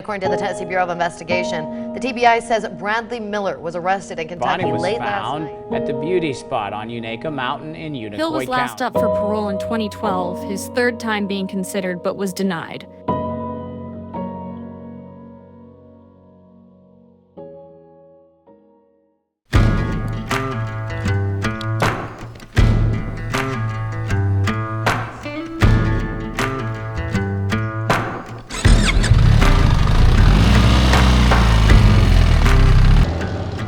according to the Tennessee Bureau of Investigation. The TBI says Bradley Miller was arrested in Kentucky late last night. At the beauty spot on Unaka Mountain in Unaka County. Hill was last up for parole in 2012, his third time being considered, but was denied.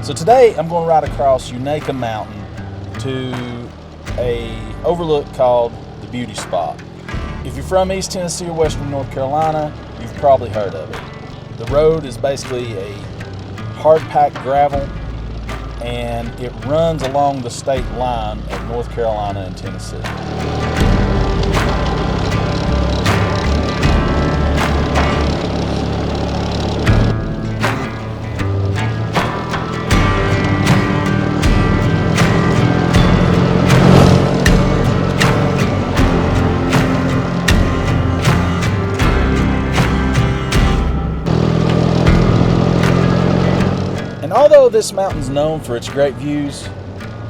So today I'm going to ride across Unaka Mountain to a overlook called the Beauty Spot. If you're from East Tennessee or Western North Carolina, you've probably heard of it. The road is basically a hard-packed gravel, and it runs along the state line of North Carolina and Tennessee. And although this mountain's known for its great views,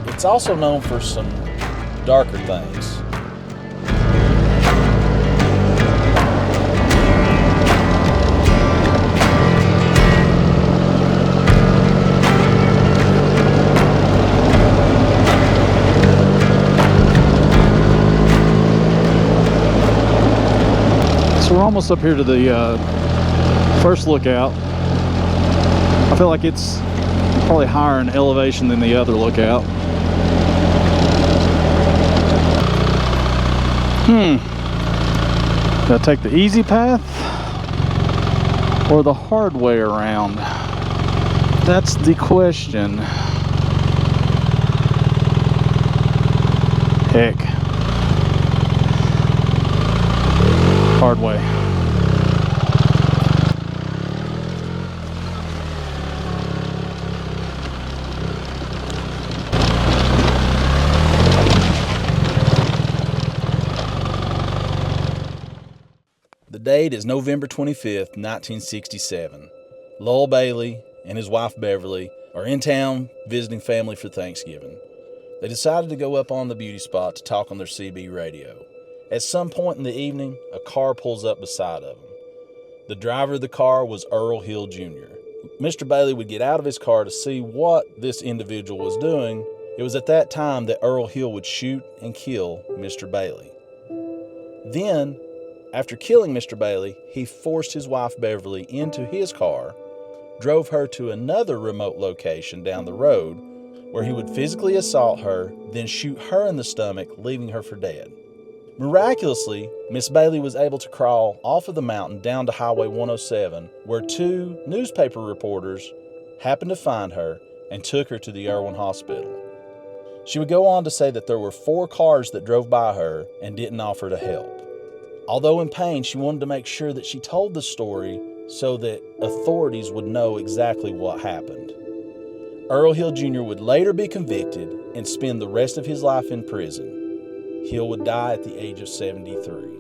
it's also known for some darker things. So we're almost up here to the first lookout. I feel like it's probably higher in elevation than the other lookout. Do I take the easy path or the hard way around? That's the question. Heck. Hard way. The date is November 25th, 1967. Lowell Bailey and his wife Beverly are in town visiting family for Thanksgiving. They decided to go up on the beauty spot to talk on their CB radio. At some point in the evening, a car pulls up beside of them. The driver of the car was Earl Hill Jr. Mr. Bailey would get out of his car to see what this individual was doing. It was at that time that Earl Hill would shoot and kill Mr. Bailey. Then, after killing Mr. Bailey, he forced his wife Beverly into his car, drove her to another remote location down the road where he would physically assault her, then shoot her in the stomach, leaving her for dead. Miraculously, Miss Bailey was able to crawl off of the mountain down to Highway 107, where two newspaper reporters happened to find her and took her to the Erwin Hospital. She would go on to say that there were 4 cars that drove by her and didn't offer to help. Although in pain, she wanted to make sure that she told the story so that authorities would know exactly what happened. Earl Hill Jr. would later be convicted and spend the rest of his life in prison. Hill would die at the age of 73.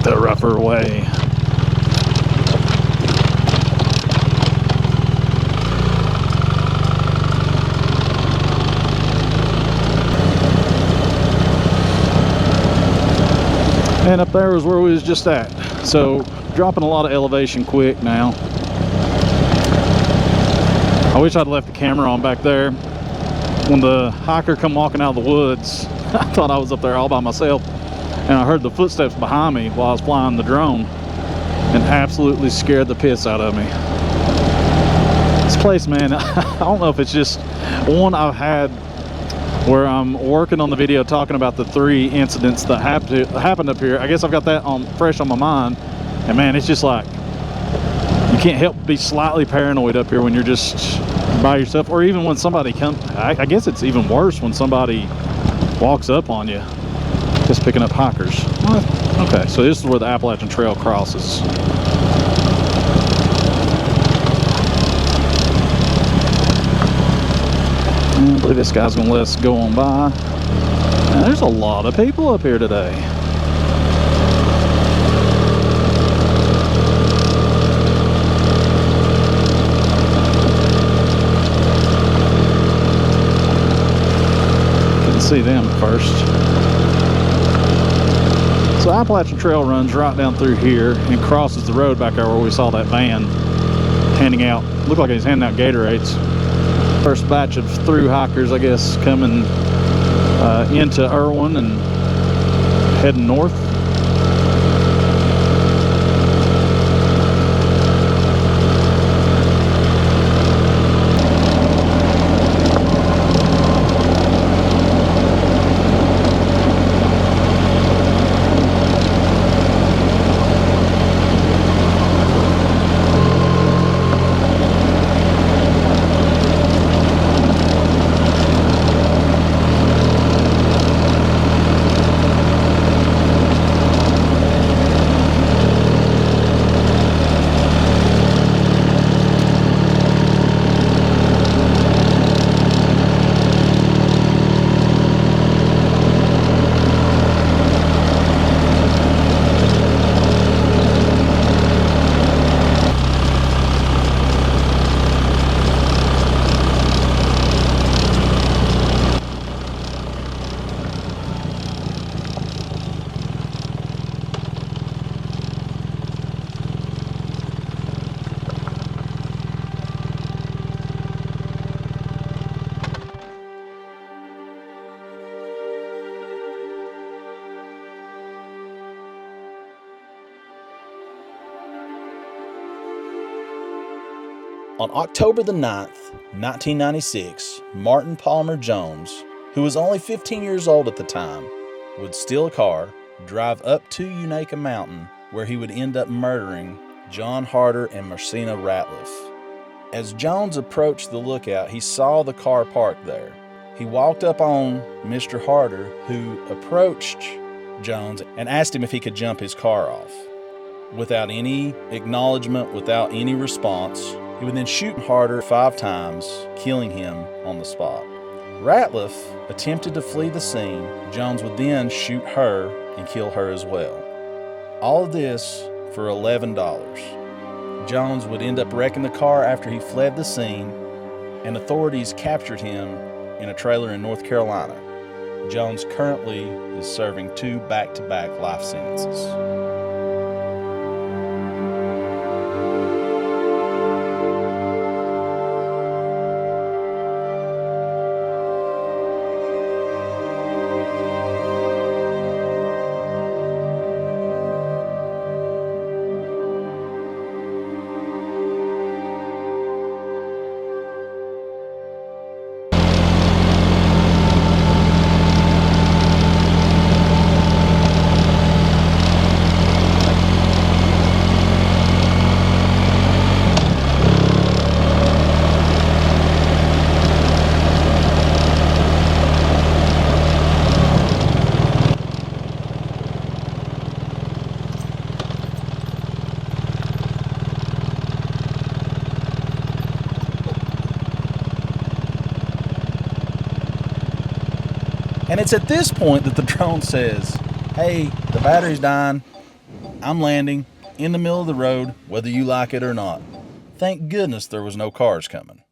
The rougher way. And up there was where we was just at. So dropping a lot of elevation quick now. I wish I'd left the camera on back there. When the hiker come walking out of the woods, I thought I was up there all by myself. and I heard the footsteps behind me while I was flying the drone, and absolutely scared the piss out of me. This place, man, I don't know if it's just one I've had where I'm working on the video talking about the 3 incidents that happened up here. I guess I've got that fresh on my mind, and man, it's just like you can't help but be slightly paranoid up here when you're just by yourself, or even when somebody comes. I guess it's even worse when somebody walks up on you just picking up hikers. Okay, so this is where the Appalachian Trail crosses. I believe this guy's gonna let us go on by. Now, there's a lot of people up here today. Couldn't see them at first. So Appalachian Trail runs right down through here and crosses the road back there where we saw that van handing out, looked like he was handing out Gatorades. First batch of through hikers, I guess, coming into Erwin and heading north. On October the 9th, 1996, Martin Palmer Jones, who was only 15 years old at the time, would steal a car, drive up to Unaka Mountain, where he would end up murdering John Harder and Marcina Ratliff. As Jones approached the lookout, he saw the car parked there. He walked up on Mr. Harder, who approached Jones and asked him if he could jump his car off. Without any acknowledgement, without any response, he would then shoot Harder 5 times, killing him on the spot. Ratliff attempted to flee the scene. Jones would then shoot her and kill her as well. All of this for $11. Jones would end up wrecking the car after he fled the scene, and authorities captured him in a trailer in North Carolina. Jones currently is serving 2 back-to-back life sentences. And it's at this point that the drone says, "Hey, the battery's dying. I'm landing in the middle of the road, whether you like it or not." Thank goodness there was no cars coming.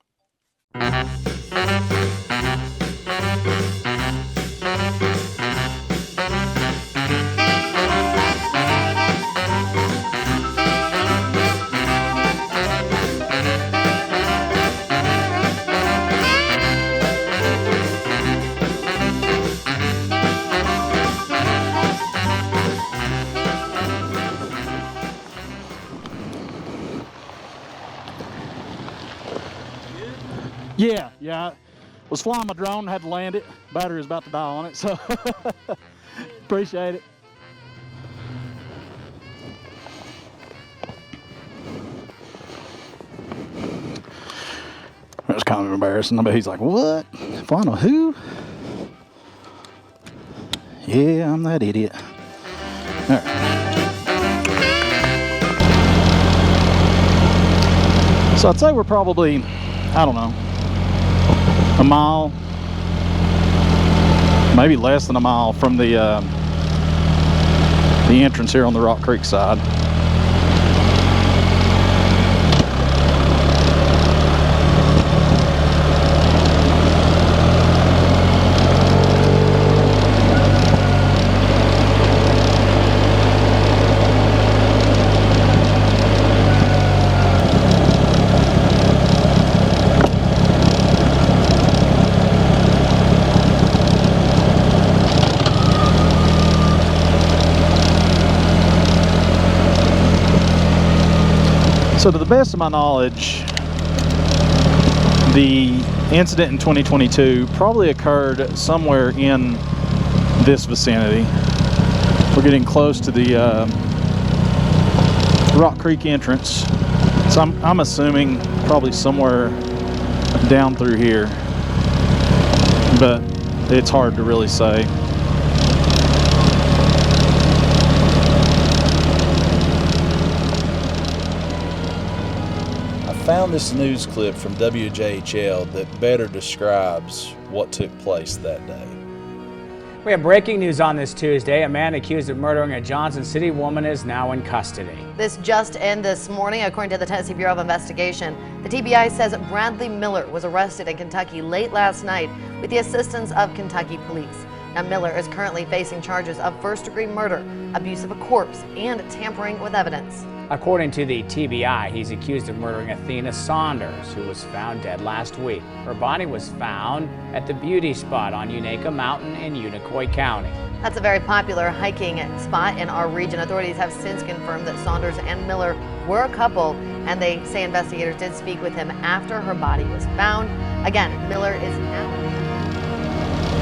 Yeah, I was flying my drone, had to land it. Battery was about to die on it, so appreciate it. It was kind of embarrassing. I bet he's like, what? Flying a who? Yeah, I'm that idiot. All right. So I'd say we're probably, I don't know, a mile, maybe less than a mile from the entrance here on the Rock Creek side. So to the best of my knowledge, the incident in 2022 probably occurred somewhere in this vicinity. We're getting close to the Rock Creek entrance, so I'm assuming probably somewhere down through here, but it's hard to really say. Found this news clip from WJHL that better describes what took place that day. We have breaking news on this Tuesday. A man accused of murdering a Johnson City woman is now in custody. This just in this morning, according to the Tennessee Bureau of Investigation. The TBI says Bradley Miller was arrested in Kentucky late last night with the assistance of Kentucky police. Now, Miller is currently facing charges of first-degree murder, abuse of a corpse, and tampering with evidence. According to the TBI, he's accused of murdering Athena Saunders, who was found dead last week. Her body was found at the beauty spot on Unaka Mountain in Unicoi County. That's a very popular hiking spot in our region. Authorities have since confirmed that Saunders and Miller were a couple, and they say investigators did speak with him after her body was found. Again, Miller is now.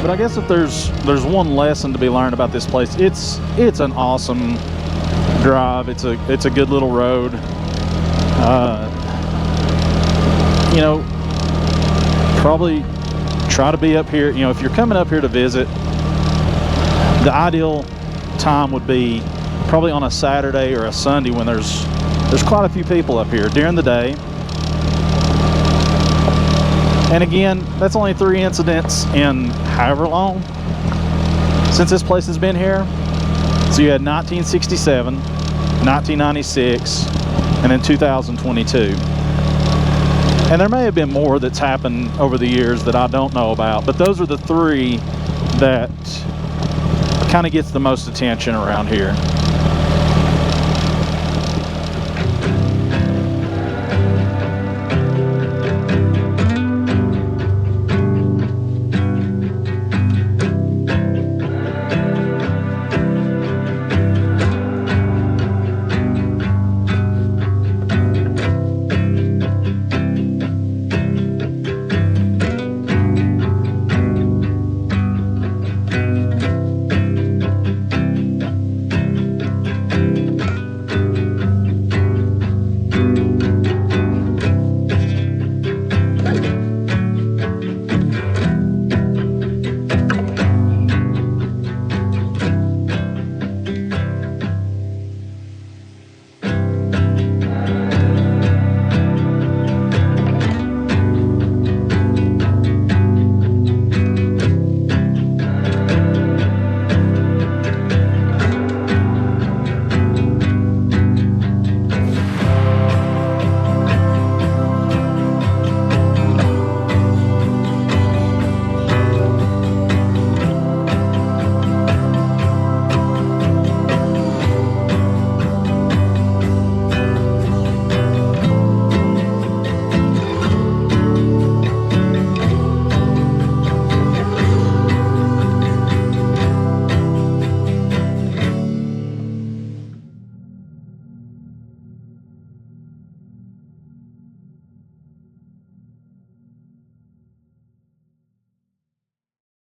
But I guess if there's one lesson to be learned about this place, it's an awesome drive. It's a good little road. You know, probably try to be up here. You know, if you're coming up here to visit, the ideal time would be probably on a Saturday or a Sunday when there's quite a few people up here during the day. And again, that's only 3 incidents in however long since this place has been here. So you had 1967, 1996, and then 2022. And there may have been more that's happened over the years that I don't know about, but those are the 3 that kind of gets the most attention around here.